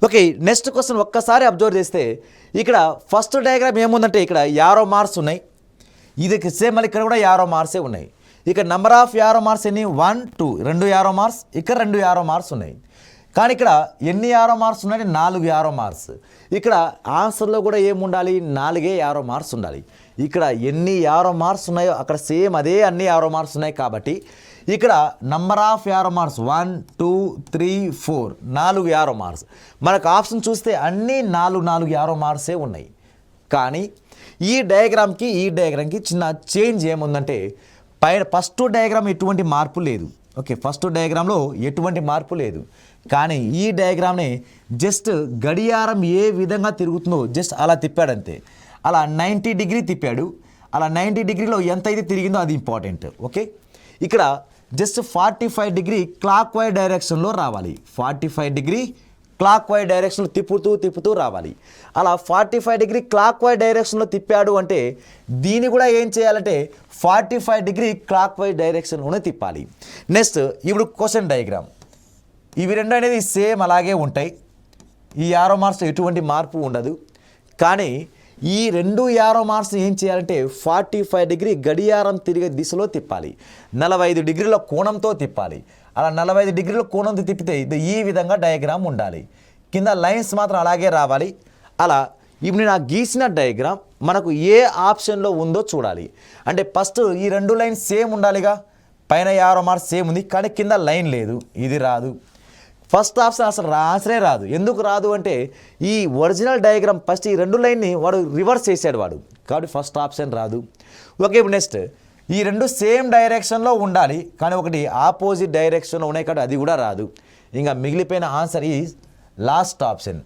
Okay, next question ఒక్కసారి observe చేస్తే ఇక్కడ ఫస్ట్ డయాగ్రామ్ ఏముందంటే ఇక్కడ యారో మార్క్స్ ఉన్నాయి. ఇది సేమ్ మళ్ళీ ఇక్కడ కూడా యారో మార్క్సే ఉన్నాయి. ఇక్కడ నెంబర్ ఆఫ్ యారో మార్క్స్ ఎన్ని 1 2 2 యారో మార్క్స్, ఇక్కడ 2 యారో మార్క్స్ ఉన్నాయి. కానీ ఇక్కడ ఎన్ని యారో మార్క్స్ ఉన్నాయంటే 4 యారో మార్క్స్. ఇక్కడ ఆన్సర్లో కూడా ఏముండాలి 4 యారో మార్క్స్ ఉండాలి. ఇక్కడ ఎన్ని యారో మార్క్స్ ఉన్నాయో అక్కడ సేమ్ అదే అన్ని యారో మార్క్స్ ఉన్నాయి. కాబట్టి ఇక్కడ number of arrow marks 1 2 3 4 4 arrow marks. మనకు ఆప్షన్ చూస్తే అన్నీ 4 యారో మార్క్సే ఉన్నాయి. కానీ ఈ డయాగ్రామ్కి చిన్న చేంజ్ ఏముందంటే పైన ఫస్ట్ డయాగ్రామ్ ఎటువంటి మార్పు లేదు. ఓకే, ఫస్ట్ డయాగ్రామ్లో ఎటువంటి మార్పు లేదు. కానీ ఈ డయాగ్రామ్ని జస్ట్ గడియారం ఏ విధంగా తిరుగుతుందో జస్ట్ అలా తిప్పాడంతే. అలా 90 డిగ్రీ తిప్పాడు. అలా 90 డిగ్రీలో ఎంత అయితే తిరిగిందో అది ఇంపార్టెంట్. ఓకే, ఇక్కడ జస్ట్ 45 డిగ్రీ క్లాక్ వైజ్ డైరెక్షన్లో రావాలి. 45 డిగ్రీ క్లాక్ వైజ్ డైరెక్షన్లో తిప్పుతూ రావాలి. అలా 45 డిగ్రీ క్లాక్ వైజ్ డైరెక్షన్లో తిప్పాడు అంటే దీన్ని కూడా ఏం చేయాలంటే 45 డిగ్రీ క్లాక్ వైజ్ డైరెక్షన్లోనే తిప్పాలి. నెక్స్ట్ ఇప్పుడు క్వశ్చన్ డయాగ్రామ్. ఇవి రెండు అనేది సేమ్ అలాగే ఉంటాయి. ఈ యారో మార్క్స్ ఎటువంటి మార్పు ఉండదు. కానీ ఈ 2 యారో మార్క్స్ ఏం చేయాలంటే 45 డిగ్రీ గడియారం తిరిగే దిశలో తిప్పాలి. 45 డిగ్రీల కోణంతో తిప్పాలి. అలా 45 డిగ్రీల కోణంతో తిప్పితే ఇది ఈ విధంగా డయాగ్రామ్ ఉండాలి. కింద లైన్స్ మాత్రం అలాగే రావాలి. అలా ఇప్పుడు నేను గీసిన డయాగ్రామ్ మనకు ఏ ఆప్షన్లో ఉందో చూడాలి. అంటే ఫస్ట్ ఈ 2 లైన్స్ సేమ్ ఉండాలిగా. పైన యారో మార్క్స్ సేమ్ ఉంది కానీ కింద లైన్ లేదు, ఇది రాదు. ఫస్ట్ ఆప్షన్ అసలు ఆన్సరే రాదు. ఎందుకు రాదు అంటే ఈ ఒరిజినల్ డయాగ్రామ్ ఫస్ట్ ఈ 2 లైన్ని వాడు రివర్స్ చేశాడు వాడు, కాబట్టి ఫస్ట్ ఆప్షన్ రాదు. ఓకే, ఇప్పుడు నెక్స్ట్ ఈ 2 సేమ్ డైరెక్షన్లో ఉండాలి కానీ ఒకటి ఆపోజిట్ డైరెక్షన్లో ఉన్నాయి కాబట్టి అది కూడా రాదు. ఇంకా మిగిలిపోయిన ఆన్సర్ ఈజ్ లాస్ట్ ఆప్షన్.